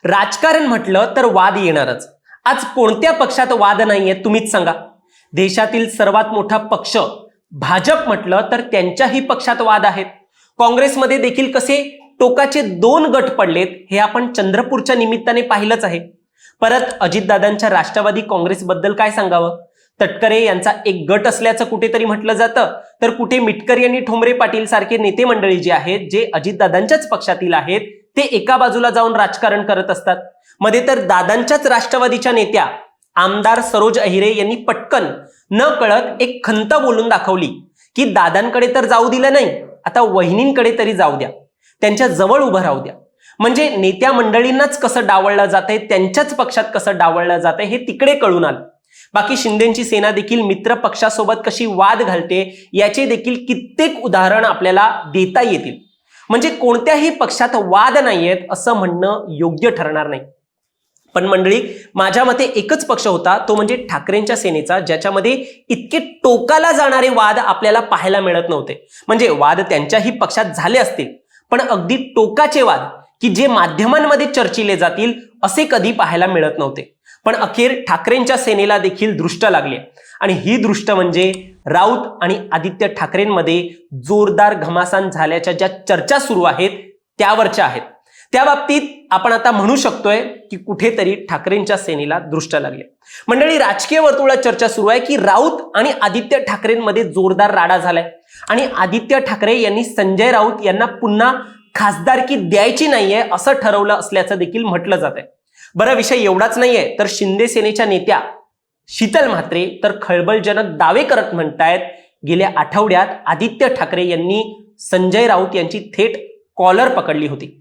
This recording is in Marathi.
राजकारण म्हटलं तर वाद येणारच। आज कोणत्या पक्षात वाद नाहीये तुम्हीच सांगा। देशातील सर्वात मोठा पक्ष भाजप म्हटलं तर त्यांच्याही पक्षात वाद आहेत। काँग्रेसमध्ये देखील कसे टोकाचे दोन गट पडलेत हे आपण चंद्रपूरच्या निमित्ताने पाहिलंच आहे। परत अजितदादांच्या राष्ट्रवादी काँग्रेसबद्दल काय सांगावं। तटकरे यांचा एक गट असल्याचं कुठेतरी म्हटलं जातं, तर कुठे मिटकरी आणि ठोंबरे पाटील सारखे नेते मंडळी जे आहेत, जे अजितदादांच्याच पक्षातील आहेत, ते एका बाजूला जाऊन राजकारण करत असतात। मध्ये तर दादांच्याच राष्ट्रवादीच्या नेत्या आमदार सरोज अहिरे यांनी पटकन न कळत एक खंत बोलून दाखवली की दादांकडे तर जाऊ दिलं नाही, आता वहिनींकडे तरी जाऊ द्या, त्यांच्या जवळ उभं राहू द्या। म्हणजे नेत्या मंडळींनाच कसं डावळलं जातंय, त्यांच्याच पक्षात कसं डावळलं जातंय हे तिकडे कळून आलं। बाकी शिंदेची सेना देखील मित्र पक्षासोबत कशी वाद घालते याचे देखील कित्येक उदाहरण आपल्याला देता येतील। म्हणजे कोणत्याही पक्षात वाद नाहीयेत असं म्हणणं योग्य ठरणार नाही। पण मंडळी, माझ्या मते एकच पक्ष होता, तो म्हणजे ठाकरेंच्या सेनेचा, ज्याच्यामध्ये इतके टोकाला जाणारे वाद आपल्याला पाहायला मिळत नव्हते। म्हणजे वाद त्यांच्याही पक्षात झाले असतील, पण अगदी टोकाचे वाद की जे माध्यमांमध्ये चर्चिले जातील असे कधी पाहायला मिळत नव्हते। पण अखेर ठाकरेंच्या सेनेला देखील दृष्ट लागली आणि ही दृष्ट म्हणजे राऊत आणि आदित्य ठाकरेंमध्ये जोरदार घमासान झाल्याच्या ज्या चर्चा सुरू आहेत त्यावरच्या आहेत। त्या बाबतीत आपण आता म्हणू शकतोय की कुठेतरी ठाकरेंच्या सेनेला दृष्ट लागली। मंडळी, राजकीय वर्तुळात चर्चा सुरू आहे की राऊत आणि आदित्य ठाकरेंमध्ये जोरदार राडा झालाय आणि आदित्य ठाकरे यांनी संजय राऊत यांना पुन्हा खासदारकी द्यायची नाहीये असं ठरवलं असल्याचं देखील म्हटलं जात आहे। बरं, विषय एवढाच नाहीये, तर शिंदे सेनेच्या नेत्या शीतल म्हात्रे तर खळबळजनक दावे करत म्हणतायत गेल्या आठवड्यात आदित्य ठाकरे यांनी संजय राऊत यांची थेट कॉलर पकडली होती।